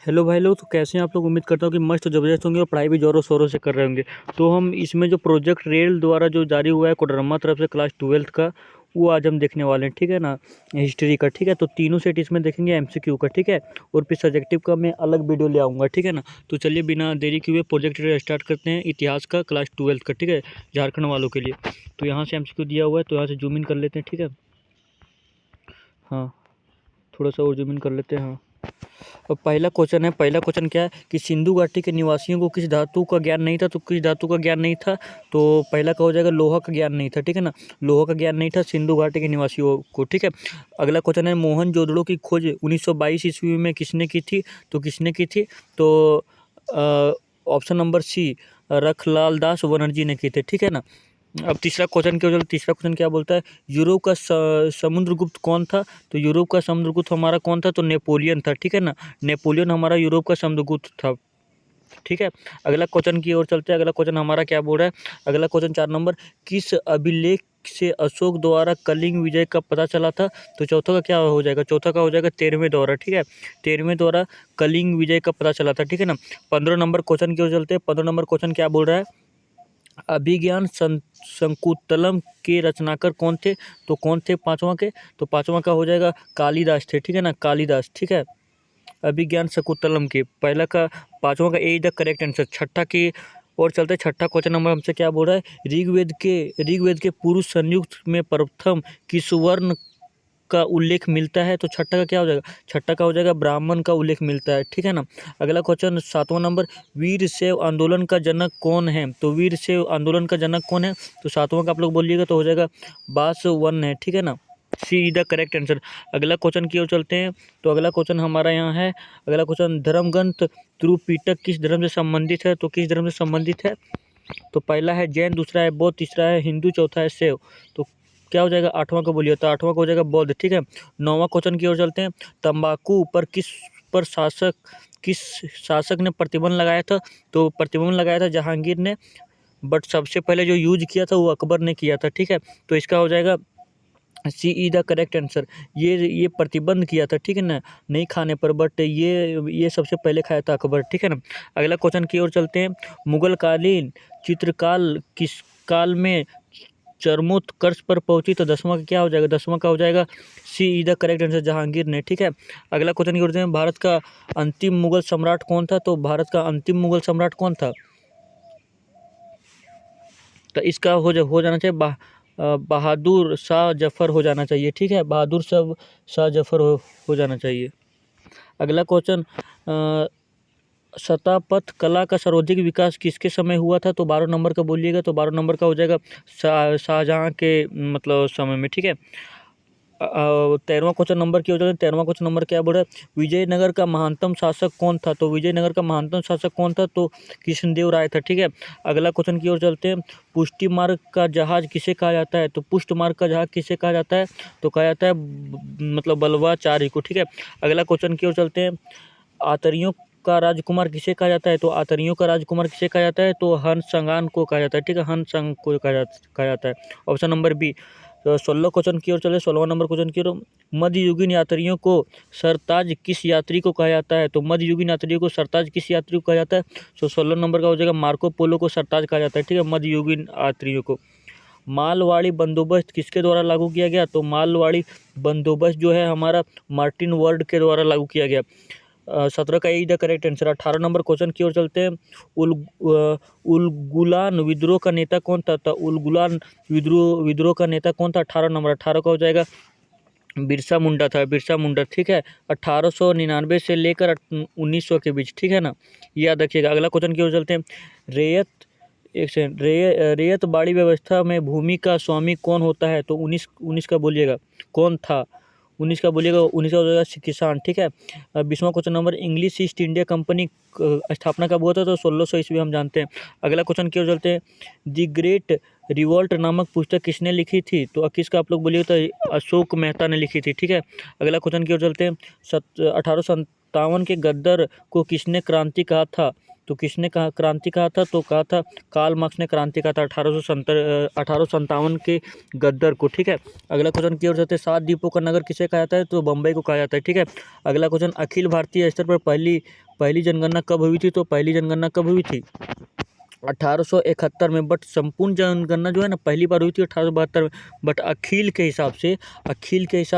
Hello भाई लोग, तो कैसे हैं आप लोग। उम्मीद करता हूँ कि मस्त ज़बरदस्त होंगे और पढ़ाई भी ज़ोरों शोरों से कर रहे होंगे। तो हम इसमें जो प्रोजेक्ट रेल द्वारा जो जारी हुआ है कोडरमा तरफ से क्लास 12th का, वो आज हम देखने वाले हैं, ठीक है ना। हिस्ट्री का, ठीक है। तो तीनों सेट इसमें देखेंगे एमसीक्यू का, ठीक है। और फिर सब्जेक्टिव का मैं अलग वीडियो ले आऊँगा, ठीक है ना। तो चलिए बिना देरी किए हुए प्रोजेक्ट स्टार्ट करते हैं, इतिहास का क्लास 12th का, ठीक है, झारखंड वालों के लिए। तो यहाँ से एमसीक्यू दिया हुआ है, तो यहाँ से जूम इन कर लेते हैं, ठीक है। हाँ, थोड़ा सा और जूम इन कर लेते हैं। हाँ, और पहला क्वेश्चन है। पहला क्वेश्चन क्या है कि सिंधु घाटी के निवासियों को किस धातु का ज्ञान नहीं था। तो किस धातु का ज्ञान नहीं था, तो पहला का हो जाएगा लोहा का ज्ञान नहीं था, ठीक है ना। लोहा का ज्ञान नहीं था सिंधु घाटी के निवासियों को, ठीक है। अगला क्वेश्चन है मोहनजोदड़ो की खोज 1922 ईस्वी में किसने की थी। तो किसने की थी, तो ऑप्शन नंबर सी, रखलाल दास बनर्जी ने की थे, ठीक है ना। अब तीसरा क्वेश्चन क्या, तीसरा क्वेश्चन क्या बोलता है, यूरोप का समुद्रगुप्त कौन था। तो यूरोप का समुद्रगुप्त हमारा कौन था, तो नेपोलियन था, ठीक है ना। नेपोलियन हमारा यूरोप का समुद्रगुप्त था, ठीक है। अगला क्वेश्चन की ओर चलते हैं। अगला क्वेश्चन हमारा क्या बोल रहा है। अगला क्वेश्चन 4 नंबर, किस अभिलेख से अशोक द्वारा कलिंग विजय का पता चला था। तो चौथा का क्या हो जाएगा, चौथा का हो जाएगा 13वें द्वारा, ठीक है। 13वें द्वारा कलिंग विजय का पता चला था, ठीक है ना। 15 नंबर क्वेश्चन की ओर चलते हैं। 15 नंबर क्वेश्चन क्या बोल रहा है, अभिज्ञान संकुतलम के रचनाकार कौन थे। तो कौन थे पांचवा के, तो पांचवा का हो जाएगा कालिदास थे, ठीक है ना, कालिदास, ठीक है। अभिज्ञान शकुंतलम के पहला का पांचवा का ए द करेक्ट आंसर। छठा की और चलते, छठा क्वेश्चन नंबर हमसे क्या बोल रहा है, ऋग्वेद के पुरुष संयुक्त में प्रथम किस वर्ण का उल्लेख मिलता है। तो छठा का क्या हो जाएगा, छठा का हो जाएगा ब्राह्मण का उल्लेख मिलता है, ठीक है ना। अगला क्वेश्चन 7वां नंबर, वीर शैव आंदोलन का जनक कौन है। तो वीर शैव आंदोलन का जनक कौन है, तो 7वां का आप लोग बोलिएगा तो हो जाएगा बासवन है, ठीक है ना। See the correct answer. अगला क्वेश्चन की ओर चलते हैं। तो अगला क्वेश्चन हमारा यहाँ है। अगला क्वेश्चन, धर्मग्रंथ त्रिपिटक किस धर्म से संबंधित है। तो किस धर्म से संबंधित है, तो पहला है जैन, दूसरा है बौद्ध, तीसरा है हिंदू, चौथा है शैव। तो क्या हो जाएगा, 8वां को बोलिए, तो 8वां को हो जाएगा बौद्ध, ठीक है। 9वां क्वेश्चन की ओर चलते हैं। तंबाकू पर किस शासक ने प्रतिबंध लगाया था। तो प्रतिबंध लगाया था जहांगीर ने, बट सबसे पहले जो यूज किया था वो अकबर ने किया था, ठीक है। तो इसका हो जाएगा सी ई द करेक्ट आंसर। ये प्रतिबंध किया था, ठीक है ना, नहीं खाने पर, बट ये सबसे पहले खाया था अकबर, ठीक है ना। अगला क्वेश्चन की ओर चलते हैं। मुगल कालीन चित्रकाल किस काल में चरमोत्कर्ष पर पहुंची। तो 10वां का क्या हो जाएगा, 10वां का हो जाएगा सी ई द करेक्ट आंसर, जहांगीर ने, ठीक है। अगला क्वेश्चन की ओर चलते हैं। भारत का अंतिम मुगल सम्राट कौन था। तो भारत का अंतिम मुगल सम्राट कौन था, तो इसका हो जाना चाहिए बहादुर शाह जफर हो जाना चाहिए, ठीक है। बहादुर शाह जफर हो जाना चाहिए। अगला क्वेश्चन, शतापथ कला का सर्वाधिक विकास किसके समय हुआ था। तो 12 नंबर का बोलिएगा, तो 12 नंबर का हो जाएगा शाहजहाँ के मतलब समय में, ठीक है। 13वां क्वेश्चन नंबर की हो जाए। 13वां क्वेश्चन नंबर क्या बोल रहा है, विजयनगर का महानतम शासक कौन था। तो विजयनगर का महानतम शासक कौन था, तो कृष्णदेव राय था, ठीक है। अगला क्वेश्चन की ओर चलते हैं। पुष्टि मार्ग का जहाज किसे कहा जाता है। तो पुष्ट मार्ग का जहाज किसे कहा जाता है, तो कहा जाता है मतलब बलवाचारी को, ठीक है। अगला क्वेश्चन की ओर चलते हैं। आतरियों का राजकुमार किसे कहा जाता है। तो आतरियों का राजकुमार किसे कहा जाता है, तो हंस संगान को कहा जाता है, ठीक है, हंस संग को कहा जाता है। Option number B. तो 16 क्वेश्चन की ओर चले। 16वां नंबर क्वेश्चन की ओर, मध्ययुगीन यात्रियों को सरताज किस यात्री को कहा जाता है। तो मध्ययुगीन यात्रियों को सरताज किस यात्री को कहा जाता है। तो 16 नंबर का हो जाएगा मार्को पोलो को सरताज कहा जाता है, ठीक है, मध्ययुगीन यात्रियों को। मालवाड़ी बंदोबस्त किसके द्वारा लागू किया गया। तो मालवाड़ी बंदोबस्त जो है हमारा मार्टिन वर्ड के द्वारा लागू किया गया। 17 का यही the correct answer. 18 number question की ओर चलते हैं। उलगुलान विद्रोह का नेता कौन था। उलगुलान विद्रोह का नेता कौन था। 18 नंबर, 18 का हो जाएगा बिरसा मुंडा था, बिरसा मुंडा, ठीक है। 1899 से लेकर 1900 के बीच, ठीक है ना, याद रखिएगा। अगला क्वेश्चन की ओर चलते हैं। रेयत एक सेकंड, रेयत बाड़ी व्यवस्था में भूमि का स्वामी कौन होता है। तो 19 का बोलिएगा, कौन था, 19 का बोलिएगा, 19 का हो जाएगा किसान, ठीक है। 20वां question number, English East India Company स्थापना कब हुआ था। तो 1600 ईस्वी हम जानते हैं। अगला क्वेश्चन की ओर चलते हैं। द ग्रेट रिवॉल्ट नामक पुस्तक किसने लिखी थी। तो किसका आप लोग बोलिएगा, तो अशोक मेहता ने लिखी थी, ठीक है। अगला क्वेश्चन की ओर चलते हैं। 1857 के गद्दर को किसने क्रांति कहा था। तो किसने कहा क्रांति कहा था, तो कहा था कार्ल मार्क्स ने क्रांति कहा था 1857 के गद्दर को, ठीक है। अगला क्वेश्चन की ओर चलते हैं। 7 द्वीपों का नगर किसे कहा जाता है। तो बम्बई को कहा जाता है, ठीक है। अगला क्वेश्चन, अखिल भारतीय स्तर पर पहली पहली जनगणना कब हुई थी? तो पहली जनगणना कब हुई थी? 1871 में। बट संपूर्ण जनगणना जो है ना पहली बार हुई थी 1872 में। बट अखिल के हिसाब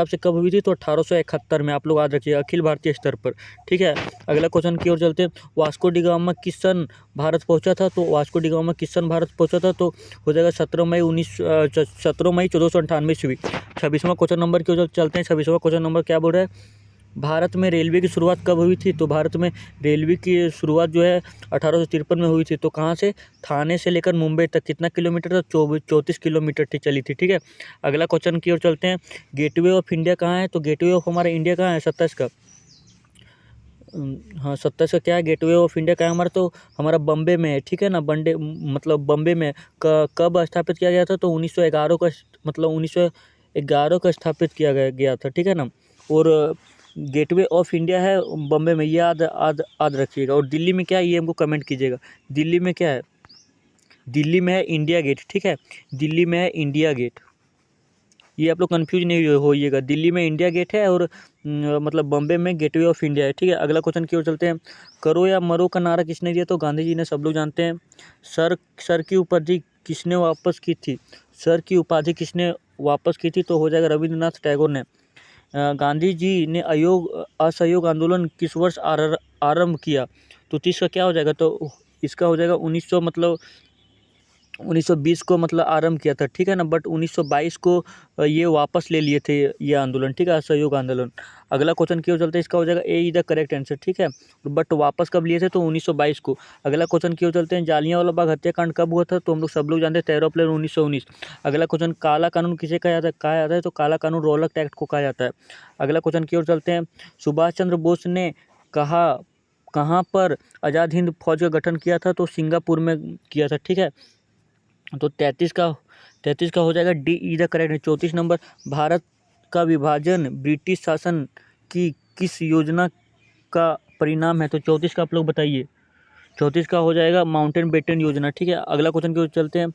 से कब हुई थी? तो 1871 में। आप लोग याद रखिए, अखिल भारतीय स्तर पर। ठीक है, अगला क्वेश्चन की ओर चलते हैं। वास्को डी गामा किस सन भारत पहुंचा था? तो वास्को डी गामा किस सन भारत पहुंचा था? तो हो जाएगा 17 मई 1498 ईस्वी। 26वां क्वेश्चन नंबर की ओर चलते हैं। 26वां क्वेश्चन नंबर क्या बोल रहा है? भारत में रेलवे की शुरुआत कब हुई थी? तो भारत में रेलवे की शुरुआत जो है 1853 में हुई थी। तो कहाँ से? थाने से लेकर मुंबई तक कितना किलोमीटर था? 34 किलोमीटर थी चली थी। ठीक है, अगला क्वेश्चन की ओर चलते हैं। गेटवे ऑफ इंडिया कहाँ है? तो गेटवे ऑफ हमारा इंडिया कहाँ है? 27 का। हाँ, 27 का क्या है? गेटवे ऑफ इंडिया क्या है हमारा? तो हमारा बम्बे में है। ठीक है ना, मतलब बम्बे में कब स्थापित किया गया था? तो 1911 का, मतलब 1911 का स्थापित किया गया था। ठीक है ना, और गेटवे ऑफ इंडिया है बम्बे में, याद रखिएगा। और दिल्ली में क्या है, ये हमको कमेंट कीजिएगा। दिल्ली में क्या है? दिल्ली में है इंडिया गेट। ठीक है, दिल्ली में है इंडिया गेट। ये आप लोग कंफ्यूज नहीं होइएगा। दिल्ली में इंडिया गेट है और मतलब बम्बे में गेटवे ऑफ इंडिया है। ठीक है, अगला क्वेश्चन की ओर चलते हैं। करो या मरो का नारा किसने दिया? तो गांधी जी ने, सब लोग जानते हैं। सर की उपाधि किसने वापस की थी? सर की उपाधि किसने वापस की थी? तो हो जाएगा रविंद्रनाथ टैगोर ने। गांधी जी ने असहयोग आंदोलन किस वर्ष आरंभ किया? तो 30 का क्या हो जाएगा? तो इसका हो जाएगा 1900, मतलब 1920 को मतलब आरंभ किया था। ठीक है ना, बट 1922 को ये वापस ले लिए थे ये आंदोलन। ठीक है, असहयोग आंदोलन। अगला क्वेश्चन की ओर चलते हैं। इसका हो जाएगा ए इज द करेक्ट आंसर। ठीक है, बट वापस कब लिए थे? तो 1922 को। अगला क्वेश्चन की ओर चलते हैं। जालियांवाला बाग हत्याकांड कब हुआ था? तो हम लोग सब लोग जानते हैं 13 अप्रैल 1919। अगला क्वेश्चन, काला कानून किसे कहा जाता है? तो काला कानून रॉलक एक्ट को कहा जाता है। अगला क्वेश्चन की ओर चलते हैं। सुभाष चंद्र बोस ने कहाँ पर आज़ाद हिंद फौज का गठन किया था? तो सिंगापुर में किया था। ठीक है, तो 33 का हो जाएगा डी ई द करेक्ट है। 34 नंबर, भारत का विभाजन ब्रिटिश शासन की किस योजना का परिणाम है? तो 34 का आप लोग बताइए। 34 का हो जाएगा माउंटेन बेटन योजना। ठीक है, अगला क्वेश्चन की ओर चलते हैं।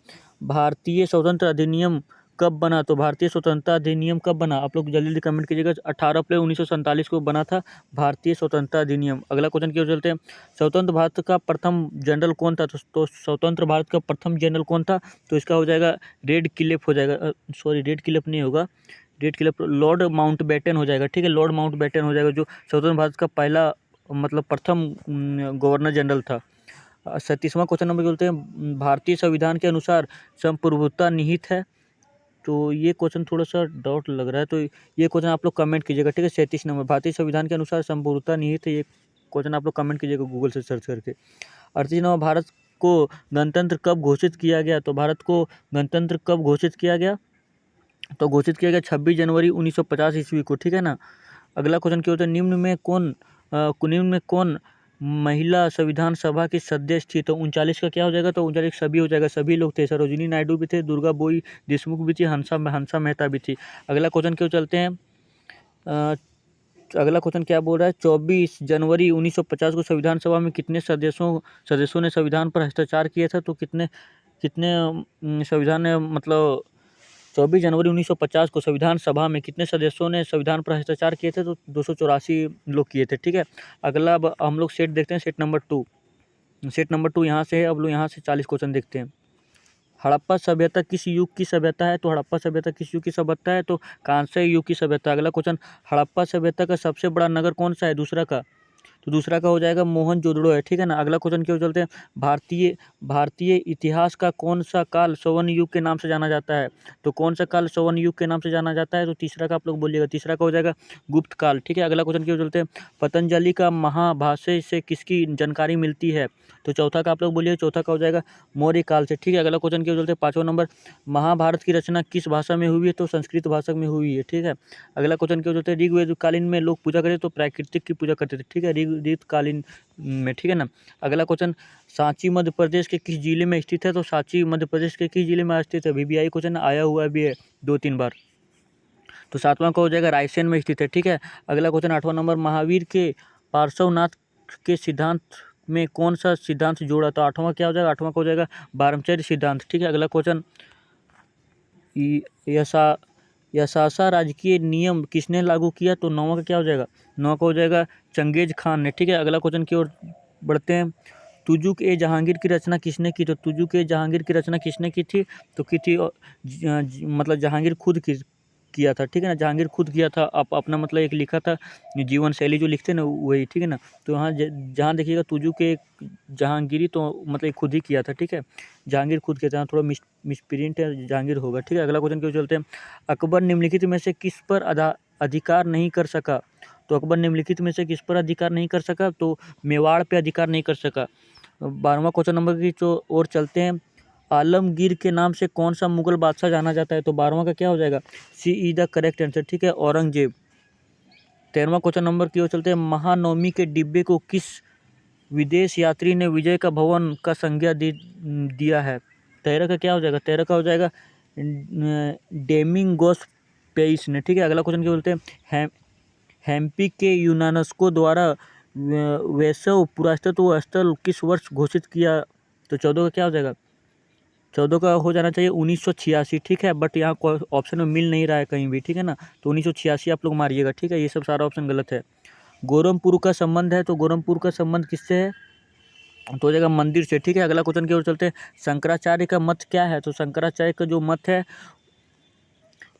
भारतीय स्वतंत्र अधिनियम कब बना? तो भारतीय स्वतंत्रता अधिनियम कब बना? आप लोग जल्दी जल्दी कमेंट कीजिएगा। 18 अप्रैल 1947 को बना था भारतीय स्वतंत्रता अधिनियम। अगला क्वेश्चन की ओर चलते हैं। स्वतंत्र भारत का प्रथम जनरल कौन था? तो स्वतंत्र भारत का प्रथम जनरल कौन था? तो इसका हो जाएगा रेड क्लिफ हो जाएगा। सॉरी, रेड क्लिफ नहीं होगा, रेड क्लिफ लॉर्ड माउंटबेटन हो जाएगा। ठीक है, लॉर्ड माउंटबेटन हो जाएगा, जो स्वतंत्र भारत का पहला मतलब प्रथम गवर्नर जनरल था। 37वां क्वेश्चन नंबर बोलते हैं। भारतीय संविधान के अनुसार संप्रभुता निहित है? तो ये क्वेश्चन थोड़ा सा डाउट लग रहा है, तो ये क्वेश्चन आप लोग कमेंट कीजिएगा। ठीक है, 37 नंबर, भारतीय संविधान के अनुसार संप्रभुता निहित है, ये क्वेश्चन आप लोग कमेंट कीजिएगा गूगल से सर्च करके। 38 नंबर, भारत को गणतंत्र कब घोषित किया गया? तो भारत को गणतंत्र कब घोषित किया गया? तो घोषित किया गया 26 जनवरी 1950 ईस्वी को। ठीक है ना, अगला क्वेश्चन क्या होता है। निम्न में कौन महिला संविधान सभा की सदस्य थी? तो 39 का क्या हो जाएगा? तो 39 सभी हो जाएगा, सभी लोग थे। सरोजिनी नायडू भी थे, दुर्गा बोई देशमुख भी थी, हंसा मेहता भी थी। अगला क्वेश्चन क्यों चलते हैं। अगला क्वेश्चन क्या बोल रहा है। 24 जनवरी 1950 को संविधान सभा में कितने सदस्यों ने संविधान पर हस्ताक्षर किया था? तो कितने संविधान ने, मतलब 24 जनवरी 1950 को संविधान सभा में कितने सदस्यों ने संविधान पर हस्ताक्षर किए थे? तो 284 लोग किए थे। ठीक है, अगला अब हम लोग सेट देखते हैं। सेट नंबर 2 यहाँ से है। अब लोग यहाँ से 40 क्वेश्चन देखते हैं। हड़प्पा सभ्यता किस युग की सभ्यता है? तो हड़प्पा सभ्यता किस युग की सभ्यता है? तो कांस्य युग की सभ्यता। अगला क्वेश्चन, हड़प्पा सभ्यता का सबसे बड़ा नगर कौन सा है? दूसरा का। तो दूसरा का हो जाएगा मोहनजोदड़ो है। ठीक है ना, अगला क्वेश्चन क्यों चलते हैं। भारतीय इतिहास का कौन सा काल स्वर्ण युग के नाम से जाना जाता है? तो कौन सा काल स्वर्ण युग के नाम से जाना जाता है? तो तीसरा का आप लोग बोलिएगा। तीसरा का हो जाएगा गुप्त काल। ठीक है, अगला क्वेश्चन क्यों चलते हैं। पतंजलि का महाभाष्य से किसकी जानकारी मिलती है? तो चौथा का आप लोग बोलिए। चौथा का हो जाएगा मौर्य काल से। ठीक है, अगला क्वेश्चन क्यों चलते हैं। 5वां नंबर, महाभारत की रचना किस भाषा में हुई है? तो संस्कृत भाषा में हुई है। ठीक है, अगला क्वेश्चन क्यों चलते हैं। ऋग्वेद कालीन में लोग पूजा करते तो प्राकृतिक की पूजा करते थे। ठीक है, ऋतकालीन में। ठीक है ना, अगला क्वेश्चन, सांची मध्य प्रदेश के किस जिले में स्थित है? तो सांची मध्य प्रदेश के किस जिले में स्थित है? VVI क्वेश्चन आया हुआ भी है 2-3 बार। तो 7वां का हो जाएगा रायसेन में स्थित है। ठीक है, अगला क्वेश्चन 8वां नंबर, महावीर के पार्श्वनाथ के सिद्धांत में कौन सा सिद्धांत जोड़ा? तो 8वां क्या हो जाएगा। 8वां का हो जाएगा ब्रह्मचर्य सिद्धांत। ठीक है, अगला क्वेश्चन, यशासा राजकीय नियम किसने लागू किया? तो 9वां का क्या हो जाएगा? 9 का हो जाएगा चंगेज खान ने। ठीक है, अगला क्वेश्चन की ओर बढ़ते हैं। तुजुक ए जहांगीर की रचना किसने की? तो तुजुक ए जहांगीर की रचना किसने की थी? तो की थी मतलब जहांगीर खुद किया था। ठीक है ना, जहांगीर खुद किया था। अपना मतलब एक लिखा था, जीवन शैली जो लिखते हैं ना वही। ठीक है ना, तो यहाँ जहाँ देखिएगा तुजुक ए जहांगीरी, तो मतलब खुद ही किया था। ठीक है, जहांगीर खुद किया था, थोड़ा मिसप्रिंट है, जहांगीर होगा। ठीक है, अगला क्वेश्चन क्यों चलते हैं। अकबर निम्नलिखित में से किस पर अधिकार नहीं कर सका? तो अकबर निम्नलिखित में से किस पर अधिकार नहीं कर सका? तो मेवाड़ पे अधिकार नहीं कर सका। 12वां क्वेश्चन नंबर की जो ओर चलते हैं। आलमगीर के नाम से कौन सा मुगल बादशाह जाना जाता है? तो 12वां का क्या हो जाएगा? सी ई द करेक्ट आंसर। ठीक है, औरंगजेब। 13वां क्वेश्चन नंबर की ओर चलते हैं। महानवमी के डिब्बे को किस विदेश यात्री ने विजय का भवन का संज्ञा दिया है? 13 का क्या हो जाएगा? 13 का हो जाएगा डेमिंगोस पेइस ने। ठीक है, अगला क्वेश्चन क्या बोलते हैं। हेम्पी के यूनेस्को द्वारा वैश्व पुरातत्व स्थल किस वर्ष घोषित किया? तो 14 का क्या हो जाएगा? 14 का हो जाना चाहिए 1986। ठीक है, बट यहाँ ऑप्शन में मिल नहीं रहा है कहीं भी। ठीक है ना, तो 1986 आप लोग मारिएगा। ठीक है, ये सब सारा ऑप्शन गलत है। गोरमपुर का संबंध है, तो गोरमपुर का संबंध किससे है? तो हो जाएगा मंदिर से। ठीक है, अगला क्वेश्चन की ओर चलते हैं। शंकराचार्य का मत क्या है? तो शंकराचार्य का जो मत है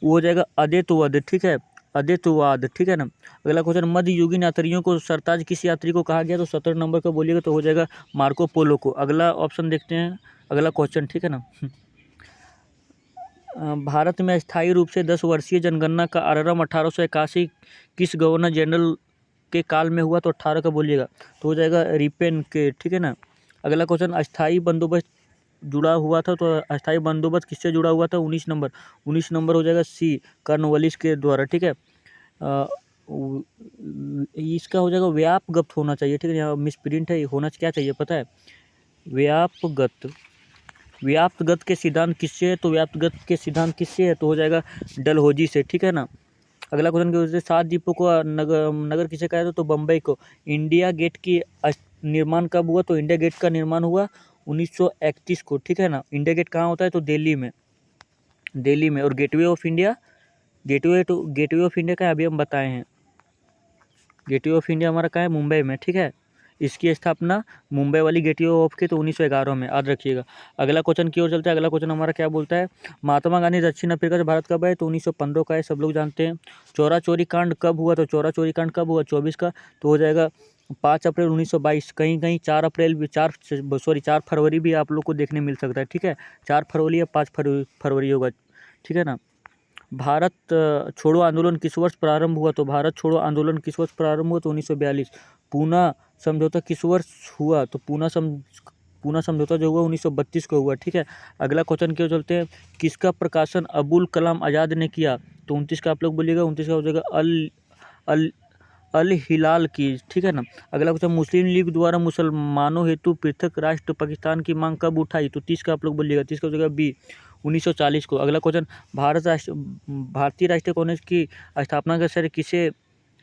वो हो जाएगा अद्वैतवाद। ठीक है, अद्वैतवाद। ठीक है ना, अगला क्वेश्चन। मध्ययुगीन यात्रियों को सरताज किस यात्री को कहा गया? तो 17 नंबर का बोलिएगा तो हो जाएगा मार्को पोलो को। अगला ऑप्शन देखते हैं, अगला क्वेश्चन। ठीक है ना, भारत में अस्थायी रूप से 10 वर्षीय जनगणना का आरंभ 1881 किस गवर्नर जनरल के काल में हुआ? तो 18 का बोलिएगा तो हो जाएगा रिपेन के। ठीक है ना, अगला क्वेश्चन। अस्थायी बंदोबस्त जुड़ा हुआ था, तो अस्थायी बंदोबस्त किससे जुड़ा हुआ था? 19 नंबर। 19 नंबर हो जाएगा सी, कॉर्नवालिस के द्वारा। ठीक है, इसका हो जाएगा व्यापगत होना चाहिए। ठीक है, यहाँ मिस प्रिंट है, होना क्या चाहिए पता है? व्यापगत। व्याप्तगत के सिद्धांत किससे है? तो व्याप्तगत के सिद्धांत किससे है? तो हो जाएगा डलहौजी से। ठीक है ना, अगला क्वेश्चन की वजह से 7 द्वीपों को नगर किसे कहा था? तो बम्बई को। इंडिया गेट की निर्माण कब हुआ? तो इंडिया गेट का निर्माण हुआ 1931 को। ठीक है ना, इंडिया गेट कहाँ होता है? तो दिल्ली में। दिल्ली में। और gateway of India, gateway of India का अभी हम बताए हैं। गेटवे ऑफ इंडिया हमारा कहाँ है? मुंबई में। ठीक है, इसकी स्थापना मुंबई वाली गेटवे ऑफ की तो 1911 में, याद रखिएगा। अगला क्वेश्चन की ओर चलते हैं। अगला क्वेश्चन हमारा क्या बोलता है। महात्मा गांधी दक्षिण अफ्रीका से भारत कब आए? तो 1915 का है, सब लोग जानते हैं। चौरा चोरी कांड कब हुआ? तो चौरा चोरी कांड कब हुआ? 24 का, तो हो जाएगा 5 अप्रैल 1922। कहीं कहीं 4 अप्रैल भी, 4 फरवरी भी आप लोग को देखने मिल सकता है। ठीक है, 4 फरवरी या 5 फरवरी होगा। ठीक है ना, भारत छोड़ो आंदोलन किस वर्ष प्रारंभ हुआ? तो भारत छोड़ो आंदोलन किस वर्ष प्रारंभ हुआ? तो 1942। पूना समझौता किस वर्ष हुआ? तो पूना समझौता जो हुआ 1932 को हुआ। ठीक है, अगला क्वेश्चन क्यों चलते हैं। किसका प्रकाशन अबुल कलाम आज़ाद ने किया? तो 29 का आप लोग बोलिएगा। 29 का हो जाएगा अल अल हिलाल की। ठीक है ना, अगला क्वेश्चन। मुस्लिम लीग द्वारा मुसलमानों हेतु पृथक राष्ट्र पाकिस्तान की मांग कब उठाई? तो 30 का आप लोग बोलिएगा। 30 का हो जाएगा बी, 1940 को। अगला क्वेश्चन। भारतीय राष्ट्रीय कांग्रेस की स्थापना का श्रेय किसे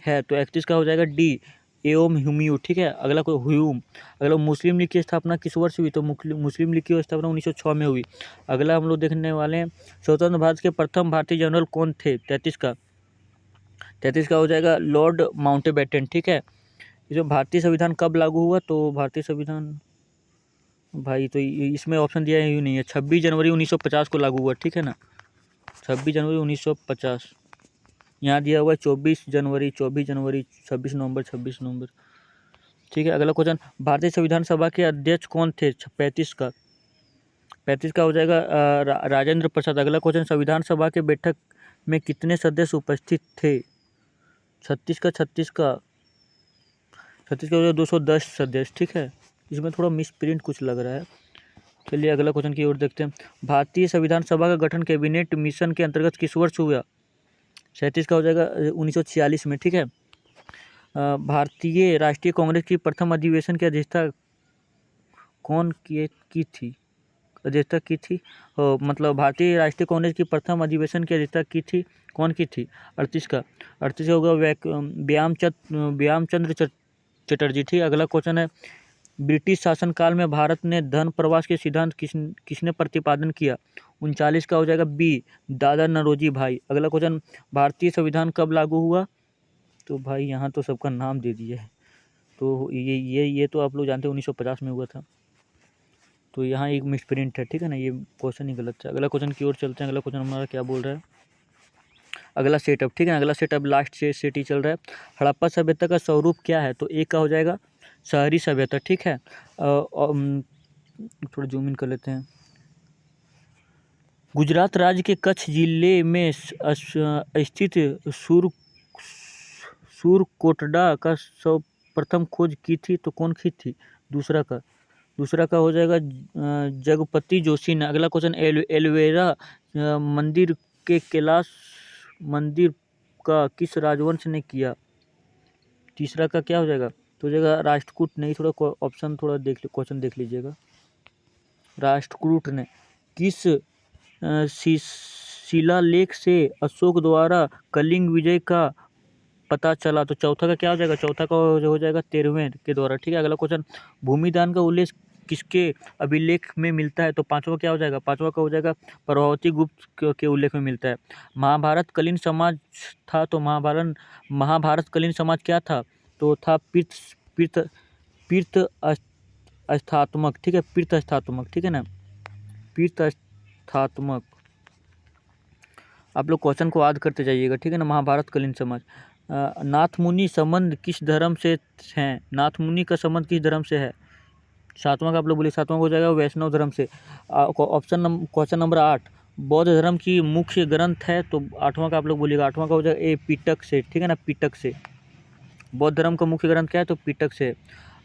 है? तो 31 का हो जाएगा डी, एओम ह्यूमियू। ठीक है, अगला कोई ह्यूम। अगला मुस्लिम लीग की स्थापना किस वर्ष हुई? तो मुस्लिम लीग की स्थापना 1906 में हुई। अगला हम लोग देखने वाले हैं। स्वतंत्र भारत के प्रथम भारतीय जनरल कौन थे? 33 का हो जाएगा लॉर्ड माउंटबेटन। ठीक है, जो भारतीय संविधान कब लागू हुआ? तो भारतीय संविधान भाई तो इसमें ऑप्शन दिया ही नहीं है। 26 जनवरी 1950 को लागू हुआ। ठीक है ना, 26 जनवरी 1950। यहाँ दिया हुआ है 24 जनवरी, 26 नवंबर, 26 नवंबर। ठीक है, अगला क्वेश्चन। भारतीय संविधान सभा के अध्यक्ष कौन थे? 35 का हो जाएगा राजेंद्र प्रसाद। अगला क्वेश्चन। संविधान सभा के बैठक में कितने सदस्य उपस्थित थे? 36 का हो जाएगा 210 सदस्य। ठीक है, इसमें थोड़ा मिस प्रिंट कुछ लग रहा है। चलिए अगला क्वेश्चन की ओर देखते हैं। भारतीय संविधान सभा का गठन कैबिनेट मिशन के अंतर्गत किस वर्ष हुआ? 37 का हो जाएगा 1946 में। ठीक है, भारतीय राष्ट्रीय कांग्रेस की प्रथम अधिवेशन की अध्यक्षता कौन की थी? अध्यक्षता की थी मतलब भारतीय राष्ट्रीय कांग्रेस की प्रथम अधिवेशन की अध्यक्षता की थी, कौन की थी? 38 का होगा व्यायामचंद्र चटर्जी। ठीक, अगला क्वेश्चन है। ब्रिटिश शासनकाल में भारत ने धन प्रवास के सिद्धांत किसने प्रतिपादन किया? 39 का हो जाएगा बी, दादा नौरोजी भाई। अगला क्वेश्चन, भारतीय संविधान कब लागू हुआ? तो भाई यहाँ तो सबका नाम दे दिया है, तो ये तो आप लोग जानते हैं 1950 में हुआ था, तो यहाँ एक मिसप्रिंट है, ठीक है ना, ये क्वेश्चन ही गलत है। अगला क्वेश्चन की ओर चलते हैं। अगला क्वेश्चन हमारा क्या बोल रहा है? अगला सेटअप, ठीक है, अगला सेटअप लास्ट सेट ही चल रहा है। हड़प्पा सभ्यता का स्वरूप क्या है? तो एक का हो जाएगा शहरी सभ्यता, ठीक है। थोड़ा जूम इन कर लेते हैं। गुजरात राज्य के कच्छ जिले में स्थित सूरकोटडा का सर्वप्रथम खोज की थी, तो कौन की थी? दूसरा का हो जाएगा जगपति जोशी ने। अगला क्वेश्चन, एलोवेरा मंदिर के कैलाश मंदिर का किस राजवंश ने किया? तीसरा का क्या हो जाएगा? तो हो जाएगा राष्ट्रकूट। नहीं, थोड़ा ऑप्शन थोड़ा क्वेश्चन देख लीजिएगा। राष्ट्रकूट ने। किस शिलालेख से अशोक द्वारा कलिंग विजय का पता चला? तो चौथा का क्या हो जाएगा? चौथा का हो जाएगा 13वें के द्वारा, ठीक है। अगला क्वेश्चन, भूमिदान का उल्लेख किसके अभिलेख में मिलता है? तो पांचवा क्या हो जाएगा? पांचवा का हो जाएगा प्रभावती गुप्त के उल्लेख में मिलता है। महाभारत कलीन समाज था, तो महाभारत कलीन समाज क्या था? तो था पीर्थ अस्थात्मक, ठीक है, पीर्थ अस्थात्मक, ठीक है ना, पीर्थ अस्थात्मक। आप लोग क्वेश्चन को याद करते जाइएगा, ठीक है ना। महाभारत कलीन समाज। नाथ मुनि संबंध किस धर्म से हैं? नाथ मुनि का संबंध किस धर्म से है? सातवां का आप लोग बोलिए। सातवां हो जाएगा वैष्णव धर्म से। क्वेश्चन नंबर 8, बौद्ध धर्म की मुख्य ग्रंथ है, तो आठवां का आप लोग बोलिएगा। आठवां का हो जाएगा ए, पिटक से, ठीक है ना, पिटक से। बौद्ध धर्म का मुख्य ग्रंथ क्या है? तो पिटक से।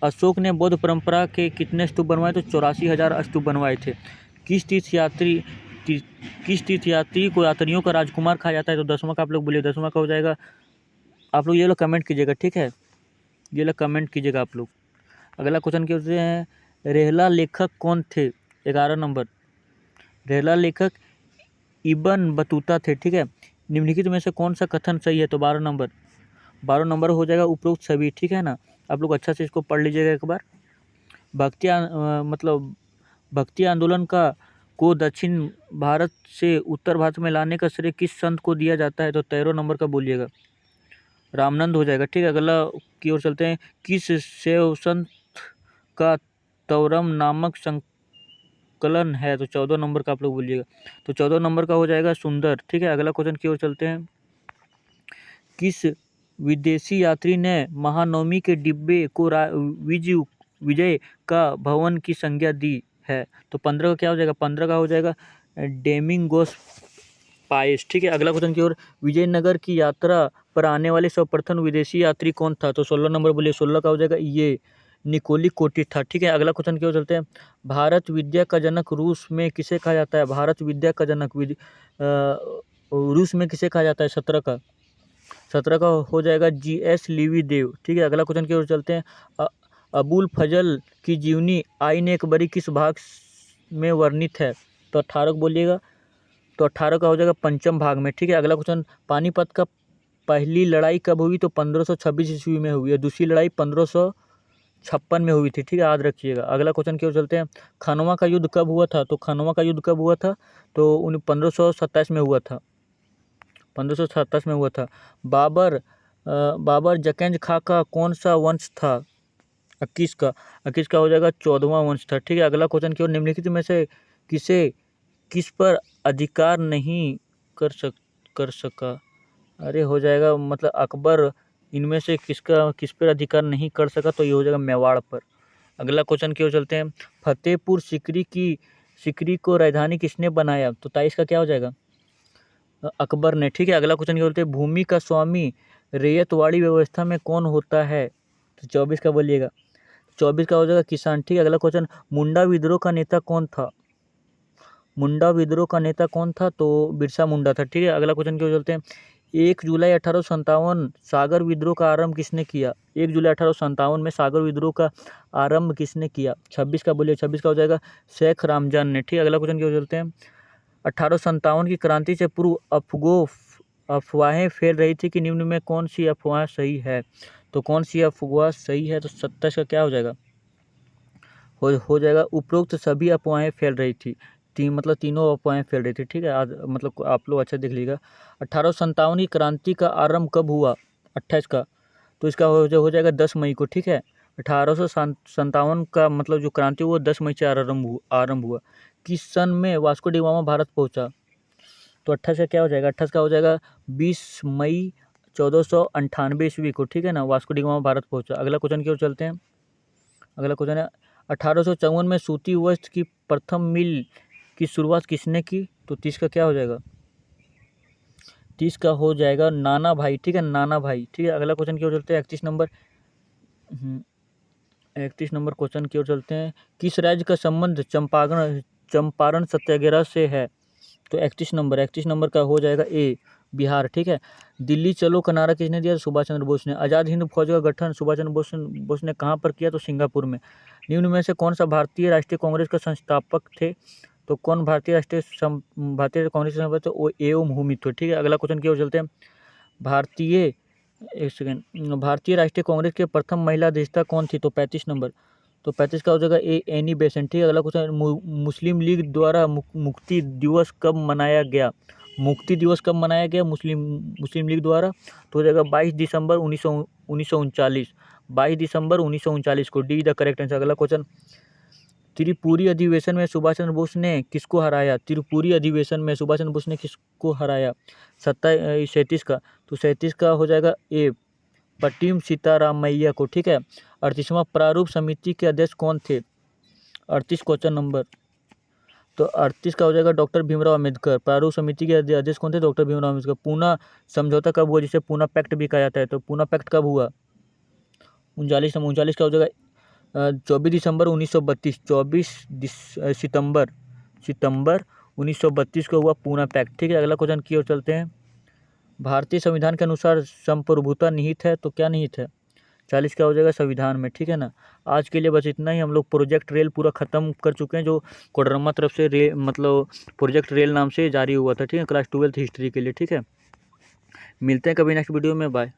अशोक ने बौद्ध परंपरा के कितने स्तूप बनवाए? तो 84,000 स्तूप बनवाए थे। किस तीर्थयात्री को यात्रियों का राजकुमार कहा जाता है? तो 10वां का आप लोग बोलिए। 10वां का हो जाएगा, आप लोग ये लोग कमेंट कीजिएगा, ठीक है, ये लोग कमेंट कीजिएगा आप लोग। अगला क्वेश्चन क्या होते हैं? रेहला लेखक कौन थे? 11 नंबर। रेहला लेखक इब्न बतूता थे, ठीक है। निम्नलिखित में से कौन सा कथन सही है? तो 12 नंबर। 12 नंबर हो जाएगा उपरोक्त सभी, ठीक है ना। आप लोग अच्छा से इसको पढ़ लीजिएगा एक बार। भक्ति आंदोलन को दक्षिण भारत से उत्तर भारत में लाने का श्रेय किस संत को दिया जाता है? तो 13 नंबर का बोलिएगा, रामानंद हो जाएगा, ठीक है। अगला की ओर चलते हैं। किस शैव संत का तौरम नामक संकलन है? तो 14 नंबर का आप लोग बोलिएगा। तो 14 नंबर का हो जाएगा सुंदर, ठीक है। अगला क्वेश्चन की ओर चलते हैं। किस विदेशी यात्री ने महानवमी के डिब्बे को विजय का भवन की संज्ञा दी है? तो 15 का क्या हो जाएगा? 15 का हो जाएगा डेमिंगोस पाइस, ठीक है। अगला क्वेश्चन की ओर, विजयनगर की यात्रा पर आने वाले सर्वप्रथम विदेशी यात्री कौन था? तो 16 नंबर बोलिए। 16 का हो जाएगा ये निकोली कोटिस था, ठीक है। अगला क्वेश्चन की ओर चलते हैं। भारत विद्या का जनक रूस में किसे कहा जाता है? भारत विद्या का जनक रूस में किसे कहा जाता है? 17 का हो जाएगा GS लीवी देव, ठीक है। अगला क्वेश्चन की ओर चलते हैं। अबुल फजल की जीवनी आईन अकबरी किस भाग में वर्णित है? तो 18 बोलिएगा। तो 18 का हो जाएगा पंचम भाग में, ठीक है। अगला क्वेश्चन, पानीपत का पहली लड़ाई कब हुई? तो 1526 ईस्वी में हुई है। दूसरी लड़ाई 1556 में हुई थी, ठीक है, याद रखिएगा। अगला क्वेश्चन की ओर चलते हैं। खनवा का युद्ध कब हुआ था? तो खनवा का युद्ध कब हुआ था? तो 1527 में हुआ था। 1527 में हुआ था। बाबर जकेंज खां का कौन सा वंश था? 21 का। 21 का हो जाएगा 14वां वंश था, ठीक है। अगला क्वेश्चन की ओर, निम्नलिखित में से किस पर अधिकार नहीं कर सका? अरे हो जाएगा, मतलब अकबर इनमें से किस पर अधिकार नहीं कर सका? तो ये हो जाएगा मेवाड़ पर। अगला क्वेश्चन की ओर चलते हैं। फतेहपुर सीकरी को राजधानी किसने बनाया? तो 23 का क्या हो जाएगा? अकबर ने, ठीक है। अगला क्वेश्चन क्या बोलते हैं? भूमि का स्वामी रैयतवाड़ी व्यवस्था में कौन होता है? तो 24 का बोलिएगा। 24 का हो जाएगा किसान, ठीक है। अगला क्वेश्चन, मुंडा विद्रोह का नेता कौन था? मुंडा विद्रोह का नेता कौन था? तो बिरसा मुंडा था, ठीक है। अगला क्वेश्चन क्यों चलते हैं। 1 जुलाई 1857 सागर विद्रोह का आरंभ किसने किया? 1 जुलाई 1857 में सागर विद्रोह का आरंभ किसने किया? 26 का बोलिए। 26 का हो जाएगा शेख रामजान ने, ठीक है। अगला क्वेश्चन क्यों चलते हैं। 1857 की क्रांति से पूर्व अफवाहें फैल रही थी कि निम्न में कौन सी अफवाह सही है? तो कौन सी अफवाह सही है? तो 27 का क्या हो जाएगा? हो जाएगा। उपरोक्त सभी अफवाहें फैल रही थी। मतलब तीनों अफवाहें फैल रही थी, ठीक है। आज मतलब आप लोग अच्छा देख लीजिएगा। 1857 की क्रांति का आरंभ कब हुआ? 28 का, तो इसका हो जाएगा 10 मई को, ठीक है। 1857 का मतलब जो क्रांति हुआ 10 मई से आरंभ हुआ। किस सन में वास्को डी गामा भारत पहुंचा? तो 28 का क्या हो जाएगा? 28 का हो जाएगा 20 मई 1498 ईस्वी को, ठीक है ना, वास्को डी गामा भारत पहुंचा। अगला क्वेश्चन की ओर चलते हैं। अगला क्वेश्चन है 1854 में सूती वस्त्र की प्रथम मिल की शुरुआत किसने की? तो 30 का क्या हो जाएगा? 30 का हो जाएगा नाना भाई, ठीक है, नाना भाई, ठीक है। अगला क्वेश्चन की ओर चलते हैं 31 नंबर। 31 नंबर क्वेश्चन की ओर चलते हैं। किस राज्य का संबंध चंपारण सत्याग्रह से है? तो 31 नंबर का हो जाएगा ए, बिहार, ठीक है। दिल्ली चलो का नारा किसने दिया? सुभाष चंद्र बोस ने। आज़ाद हिंद फौज का गठन सुभाष चंद्र बोस ने कहाँ पर किया? तो सिंगापुर में। निम्न में से कौन सा भारतीय राष्ट्रीय कांग्रेस का संस्थापक थे? तो कौन भारतीय कांग्रेस के संस्थापक थे? वो एओ मुहम्मद थे, ठीक है। अगला क्वेश्चन की ओर चलते हैं। भारतीय राष्ट्रीय कांग्रेस के प्रथम महिला अध्यक्षता कौन थी? तो 35 नंबर। तो 35 का हो जाएगा ए, एनी बेसेंट, ठीक है। अगला क्वेश्चन, मुस्लिम लीग द्वारा मुक्ति दिवस कब मनाया गया? मुक्ति दिवस कब मनाया गया मुस्लिम लीग द्वारा? तो हो जाएगा 22 दिसंबर 1939। 22 दिसंबर 1939 को, डी द करेक्ट आंसर। अगला क्वेश्चन, त्रिपुरी अधिवेशन में सुभाष चंद्र बोस ने किसको हराया? त्रिपुरी अधिवेशन में सुभाष चंद्र बोस ने किसको हराया? 37 का, तो 37 का हो जाएगा ए, पट्टिम सीतारामैया को, ठीक है। 38वां, प्रारूप समिति के अध्यक्ष कौन थे? 38 क्वेश्चन नंबर। तो 38 का हो जाएगा डॉक्टर भीमराव अम्बेडकर। प्रारूप समिति के अध्यक्ष कौन थे? डॉक्टर भीमराव अम्बेडकर। पूना समझौता कब हुआ, जिसे पूना पैक्ट भी कहा जाता है? तो पूना पैक्ट कब हुआ? 39 का हो जाएगा 24 दिसंबर 1932। 24 सितंबर 1932 को हुआ पूना पैक्ट, ठीक है। अगला क्वेश्चन की ओर चलते हैं। भारतीय संविधान के अनुसार संप्रभुता निहित है, तो क्या निहित है? 40 का हो जाएगा संविधान में, ठीक है ना। आज के लिए बस इतना ही। हम लोग प्रोजेक्ट रेल पूरा ख़त्म कर चुके हैं, जो कोडरमा तरफ से मतलब प्रोजेक्ट रेल नाम से जारी हुआ था, ठीक है, क्लास 12 हिस्ट्री के लिए, ठीक है। मिलते हैं कभी नेक्स्ट वीडियो में, बाय।